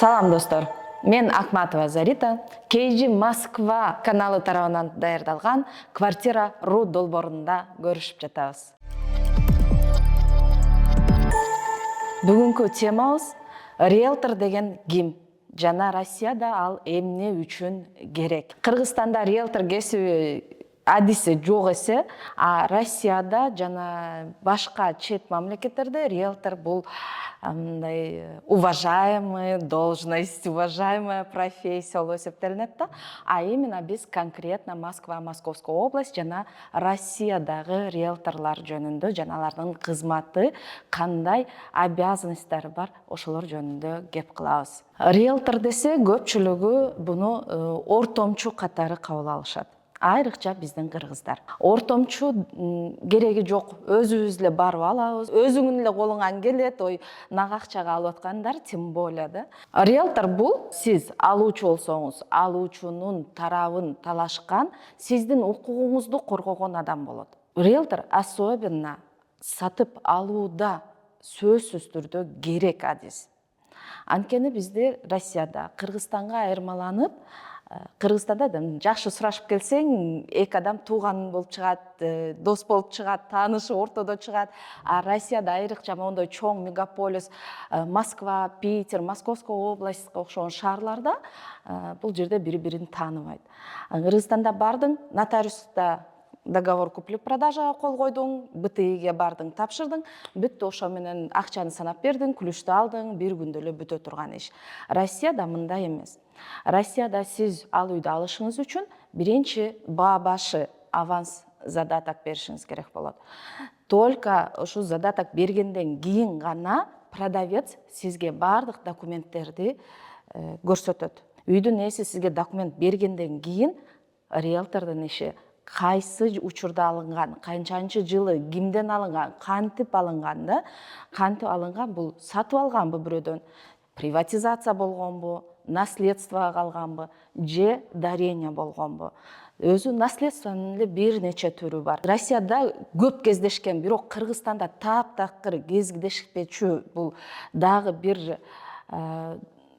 Салам достор. Мен Акматова Зарита, KG Москва каналы тарабынан даярдалган Квартира.ру долбоорунда көрүшүп жатабыз. Бүгүнкү темабыз риэлтор деген ким? Жана Россияда ал эмне үчүн керек? Кыргызстанда риэлтор кесиби адиси жок эсе, а Россияда жана башка чет мамлекеттерде риэлтор бул уважаемая должность, уважаемая профессия болуп эсептелинет да. А именно биз конкретно Москва, Московская область жана Россиядагы риэлторлор жөнүндө жана алардын кызматы кандай обязанностьтары бар ошолор жөнүндө кеп кылабыз. Риэлтор десе көпчүлүгү буну ортомчу катары кабыл алышат. Айрыкча биздин кыргыздар. Ортомчу кереги жок, өзүбүз эле барып алабыз, өзүңүн эле колуңан келет, ой, нак акчага алып аткандар, тем более да. Риэлтор бул сиз алуучу болсоңуз, алуучунун тарабын талашкан, сиздин укугуңузду коргогон адам болот. Риэлтор особенно сатып алууда сөзсүз түрдө керек адис. Анткени бизде Россияда, Кыргызстанга айырмаланып, Кыргызстанда жакшы сурашып келсең, эки адам тууган болуп чыгат, дос болуп чыгат, таанышы ортодо чыгат. А Россияда айрыкча мондой чоң мегаполис, Москва, Питер, Московская областька окшогон шаарларда бул жерде бири-бирин тааныбайт. Кыргызстанда бардың, нотариуста договор купли-продажага кол койдуң, БТИге бардың, тапшырдың, бүттү, ошо менен акчаны санап бердиң, күлүштү алдың, бир күндө эле бүтө турган иш. Россияда мындай эмес. Россияда сиз ал үйдү алышыңыз үчүн биринчи баа башы аванс задаток беришиңиз керек болот. Только ушу задаток бергенден кийин гана продавец сизге бардык документтерди көрсөтөт. Үйдүн ээси сизге документ бергенден кийин риэлтордун иши кайсы учурда алынган, канчанчы жылы, кимден алынган, кантип алынган да, кантип алынган, бул сатып алганбы бирөөдөн, приватизация болгонбу, наследство калганбы, же дарение болгонбу. Өзү наследствонун эле бир нече түрү бар. Россияда көп кездешкен, бирок Кыргызстанда таптакыр кездешпечү бул дагы бир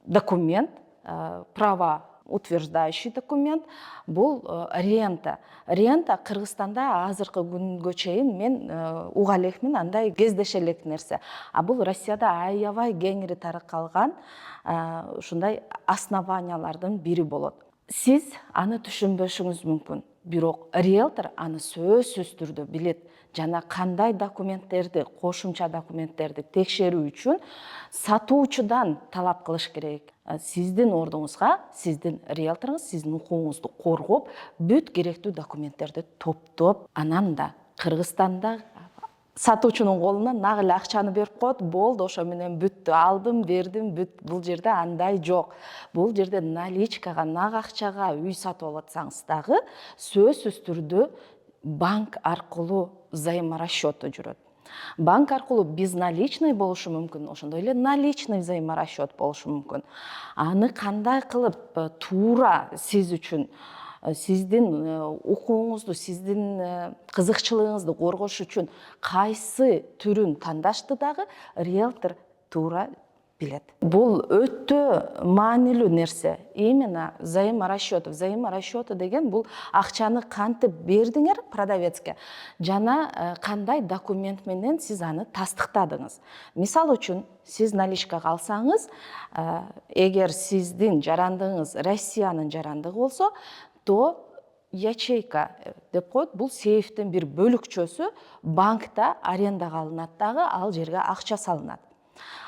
документ, право утверждающий документ, бул рента. Рента Кыргызстанда азыркы күнгө чейин мен уга элекмин, андай кездеше элек нерсе. А бул Россияда аябай кеңири таркалган ушундай основаниялардын бири болот. Сиз аны түшүнбөшүңүз мүмкүн, бирок риэлтор аны сөзсүз түрдө билет жана кандай документтерди, кошумча документтерди текшерүү үчүн сатуучудан талап кылыш керек. Сиздин ордуңузга, сиздин риэлторуңуз сиздин укугуңузду коргоп, бүт керектүү документтерди топтоп, анан да Кыргызстанда сатуучунун колуна нак эле акчаны берип коет, болду, ошо менен бүттү, алдым, бердим, бүт. Бул жерде андай жок. Бул жерде наличкага, нак акчага үй сатып алып атсаңыз дагы сөзсүз түрдө банк аркылуу взаиморасчёту жүрөт. Банк аркылуу безналичный болушу мүмкүн, ошондой эле наличный взаиморасчёт болушу мүмкүн. Аны кандай кылып туура сиз үчүн, сиздин укугуңузду, сиздин кызыкчылыгыңызды коргош үчүн кайсы түрүн тандашты дагы риэлтор туура билет. Бул өтө маанилүү нерсе. Именно взаиморасчёт. Взаиморасчёты деген бул акчаны кантип бердиңер продавецке жана кандай документ менен сиз аны тастыктадыңыз. Мисал үчүн, сиз наличкага алсаңыз, эгер сиздин жарандыгыңыз Россиянын жарандыгы болсо, то ячейка деп коет, бул сейфтин бир бөлүкчөсү банкта арендага алынат дагы, ал жерге акча салынат.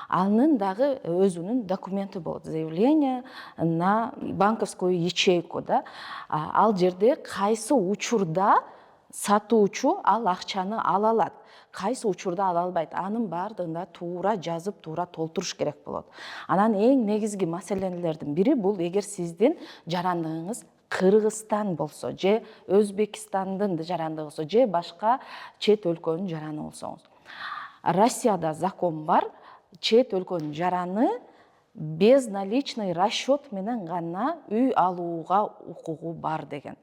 Анын дагы өзүнүн документи болот, заявление на банковскую ячейку да. Ал жерде кайсы учурда сатуучу ал акчаны ала алат, кайсы учурда ала албайт, анын бардыгында туура жазып, туура толтуруш керек болот. Анан эң негизги маселелердин бири бул, эгер сиздин жарандыгыңыз Кыргызстан болсо, же Өзбекстандын жарандыгы болсо, же башка чет өлкөнүн жараны болсоңуз. Россияда закон бар, чет өлкөнүн жараны безналичный расчёт менен гана үй алууга укугу бар деген.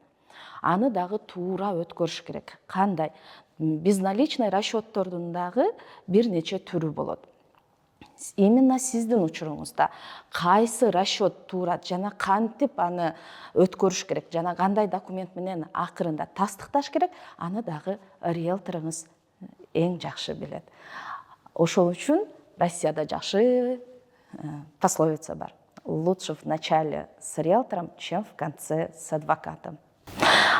Аны дагы туура өткөрүш керек. Кандай? Безналичный расчёттордун дагы бир нече түрү болот. именно сиздин учуруңузда кайсы расчет туурат жана кантип аны өткөрүш керек жана кандай документ менен акырында тастыкташ керек, аны дагы риэлторуңуз эң жакшы билет. Ошол үчүн Россияда жакшы пословица бар: лучше в начале с риэлтором, чем в конце с адвокатом.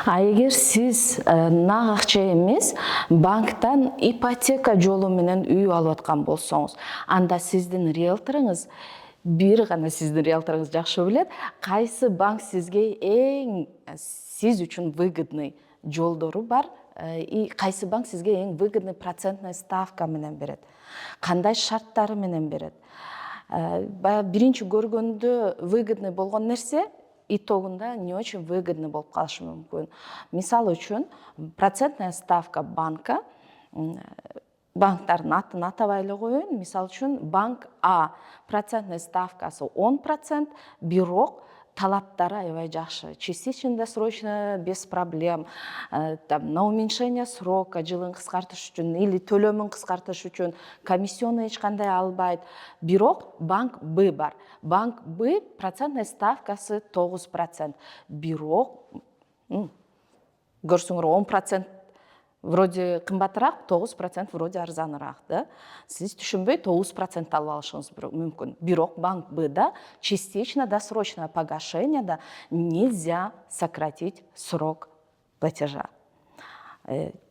А эгер сиз нак акча эмес, банктан ипотека жолу менен үй алып аткан болсоңуз, анда сиздин риэлторуңуз, бир гана сиздин риэлторуңуз жакшы билет, кайсы банк сизге эң сиз үчүн выгодный жолдору бар, и кайсы банк сизге эң выгодный процентная ставка менен берет, кандай шарттары менен берет. Баягы биринчи көргөндө выгодный болгон нерсе итогунда не очень выгодный болуп калышы мүмкүн. Мисалы үчүн, процентная ставка банка, банктардын атын атабай эле коеюн. Мисалы үчүн, банк А процентная ставкасы 10%, бирок талаптары аябай жакшы. Частично досрочно, без проблем, на уменьшение срока, жылын кыскартыш үчүн или төлөмүн кыскартыш үчүн комиссионный эч кандай албайт. Бирок банк Б бар. Банк Б процентная ставкасы 9%. Бирок көрсөңөр 10% вроде кымбатыраак, 9% вроде арзаныраак, да? Сиз түшүнбөй 9% алып алышыңыз мүмкүн. Бирок банк Б'да частично досрочное погашение нельзя сократить срок платежа.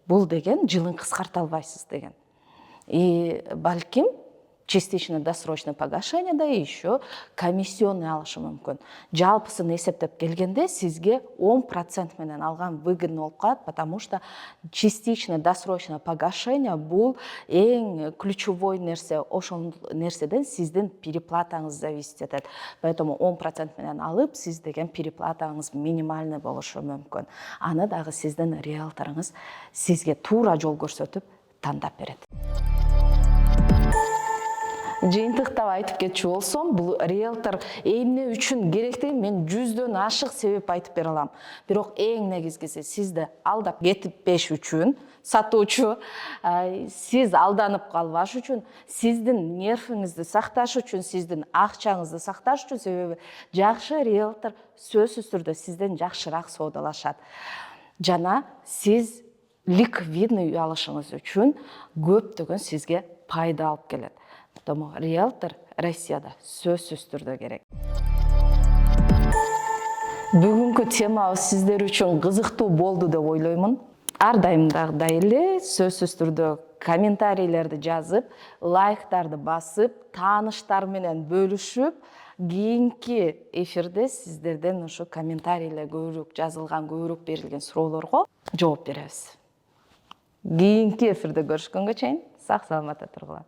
Бул деген жылын кыскарта албайсыз деген. И балким частично досрочное погашение еще комиссионный алышы мүмкүн. Жалпысын эсептеп келгенде сизге 10% менен алган выгодный болуп калат, потому что частично досрочное погашение бул эң ключевой нерсе. Ошол нерседен сиздин переплатаңыз зависит этет. Поэтому 10% менен алып, сиз деген переплатаңыз минимальный болушу мүмкүн. Аны дагы сиздин риэлторуңуз сизге туура жол көрсөтүп тандап берет. Жыйынтыктап айтып кетчү болсом, бул риэлтор эмне үчүн керектигин мен 100дөн ашык себеп айтып бере алам. Бирок эң негизгиси сизди алдап кетпеш үчүн, сатуучу, сиз алданып калбаш үчүн, сиздин нервиңизди сакташ үчүн, сиздин акчаңызды сакташ үчүн, себеби жакшы риэлтор сөзсүз түрдө сизден жакшыраак соодалашат. Жана сиз ликвидный үй алышыңыз үчүн көптөгөн сизге пайда алып келет. Потому риэлтор Россияда сөзсүз түрдө керек. Бүгүнкү темабыз сиздер үчүн кызыктуу болду деп ойлоймун. Ар дайымдагыдай эле сөзсүз түрдө комментарийлерди жазып, лайктарды басып, тааныштар менен бөлүшүп, кийинки эфирде сиздерден ушу комментарийлер көбүрөөк жазылган, көбүрөөк берилген суроолорго жооп беребиз. Кийинки эфирде көрүшкөнгө чейин сак саламатта тургула.